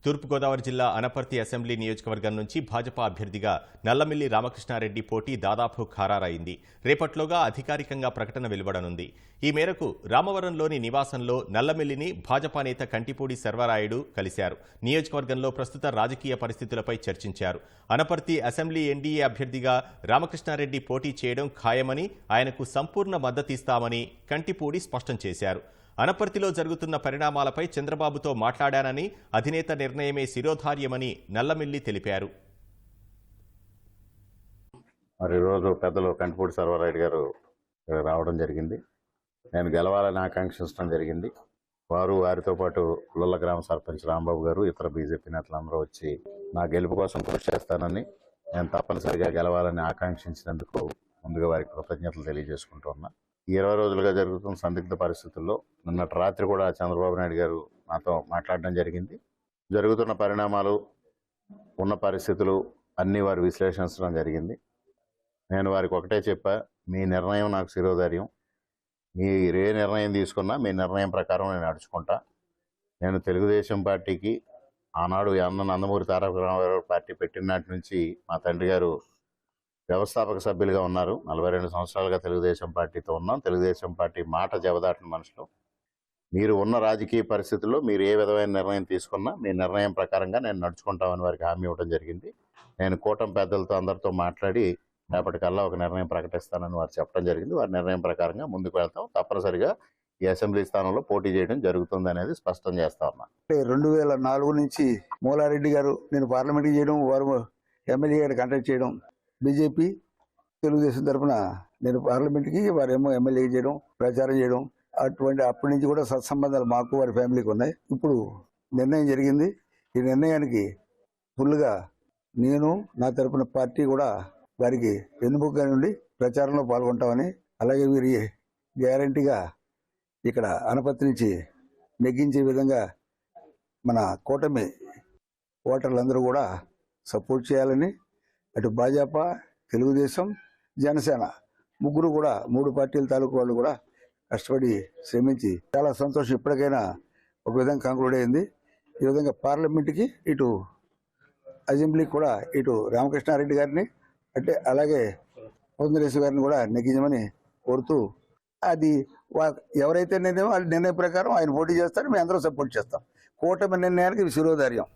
తూర్పుగోదావరి జిల్లా అనపర్తి అసెంబ్లీ నియోజకవర్గం నుంచి భాజపా అభ్యర్థిగా నల్లమిల్లి రామకృష్ణారెడ్డి పోటీ దాదాపు ఖరారైంది. రేపట్లోగా అధికారికంగా ప్రకటన వెలువడనుంది. ఈ మేరకు రామవరంలోని నివాసంలో నల్లమిల్లిని భాజపా నేత కంటిపూడి శర్వరాయుడు కలిశారు. నియోజకవర్గంలో ప్రస్తుత రాజకీయ పరిస్థితులపై చర్చించారు. అనపర్తి అసెంబ్లీ ఎన్డీఏ అభ్యర్థిగా రామకృష్ణారెడ్డి పోటీ చేయడం ఖాయమని, ఆయనకు సంపూర్ణ మద్దతిస్తామని కంటిపూడి స్పష్టం చేశారు. అనపర్తిలో జరుగుతున్న పరిణామాలపై చంద్రబాబుతో మాట్లాడానని, అధినేత నిర్ణయమే శిరోధార్యమని నల్లమిల్లి తెలిపారు. మరి ఈరోజు పెద్దలు కంటిపూడి శర్వరాయుడు గారు రావడం జరిగింది. నేను గెలవాలని ఆకాంక్షించడం జరిగింది. వారితో పాటు ఉల్లల గ్రామ సర్పంచ్ రాంబాబు గారు, ఇతర బీజేపీ నేతలందరూ వచ్చి నా గెలుపు కోసం కృషి చేస్తానని, నేను తప్పనిసరిగా గెలవాలని ఆకాంక్షించినందుకు ముందుగా వారికి కృతజ్ఞతలు తెలియజేసుకుంటూ ఉన్నా. 20 రోజులుగా జరుగుతున్న సందిగ్ధ పరిస్థితుల్లో నిన్నటి రాత్రి కూడా చంద్రబాబు నాయుడు గారు నాతో మాట్లాడడం జరిగింది. జరుగుతున్న పరిణామాలు, ఉన్న పరిస్థితులు అన్నీ వారు విశ్లేషించడం జరిగింది. నేను వారికి ఒకటే చెప్పా, మీ నిర్ణయం నాకు శిరోధార్యం. మీరు ఏ నిర్ణయం తీసుకున్నా మీ నిర్ణయం ప్రకారం నేను నడుచుకుంటా. నేను తెలుగుదేశం పార్టీకి ఆనాడు అన్న నందమూరి తారక రామారావు పార్టీ పెట్టిన నాటి నుంచి మా తండ్రి గారు వ్యవస్థాపక సభ్యులుగా ఉన్నారు. 42 సంవత్సరాలుగా తెలుగుదేశం పార్టీతో ఉన్నాం. తెలుగుదేశం పార్టీ మాట జవదాటిన మనుషులు. మీరు ఉన్న రాజకీయ పరిస్థితుల్లో మీరు ఏ విధమైన నిర్ణయం తీసుకున్నా మీ నిర్ణయం ప్రకారంగా నేను నడుచుకుంటామని వారికి హామీ ఇవ్వడం జరిగింది. నేను కూటమి పెద్దలతో అందరితో మాట్లాడి రేపటికల్లా ఒక నిర్ణయం ప్రకటిస్తానని వారు చెప్పడం జరిగింది. వారి నిర్ణయం ప్రకారంగా ముందుకు వెళ్తాం. తప్పనిసరిగా ఈ అసెంబ్లీ స్థానంలో పోటీ చేయడం జరుగుతుంది అనేది స్పష్టం చేస్తా ఉన్నా. 2004 నుంచి మూలారెడ్డి గారు నేను పార్లమెంట్కి చేయడం, వారు ఎమ్మెల్యే గారు కంటెక్ట్ చేయడం, బీజేపీ తెలుగుదేశం తరఫున నేను పార్లమెంట్కి, వారేమో ఎమ్మెల్యేకి చేయడం, ప్రచారం చేయడం, అప్పటి నుంచి కూడా సత్సంబంధాలు మాకు వారి ఫ్యామిలీకి ఉన్నాయి. ఇప్పుడు నిర్ణయం జరిగింది. ఈ నిర్ణయానికి ఫుల్గా నేను, నా తరఫున పార్టీ కూడా వారికి వెన్నుముకగా నుండి ప్రచారంలో పాల్గొంటామని, అలాగే వీరి గ్యారంటీగా ఇక్కడ అనపర్తి నుంచి నెగ్గించే విధంగా మన కూటమి ఓటర్లందరూ కూడా సపోర్ట్ చేయాలని, అటు భాజపా, తెలుగుదేశం, జనసేన ముగ్గురు కూడా 3 పార్టీల తాలూకు వాళ్ళు కూడా కష్టపడి శ్రమించి చాలా సంతోషం. ఇప్పటికైనా ఒక విధంగా కంక్లూడ్ అయింది. ఈ విధంగా పార్లమెంట్కి, ఇటు అసెంబ్లీకి కూడా ఇటు రామకృష్ణారెడ్డి గారిని అంటే అలాగే పొందరేశ్వర గారిని కూడా నెగ్గించమని కోరుతూ, అది ఎవరైతే నిర్ణయం వాళ్ళ నిర్ణయం ప్రకారం ఆయన పోటీ చేస్తారో మేము అందరూ సపోర్ట్ చేస్తాం. కూటమి నిర్ణయానికి శిరోధార్యం.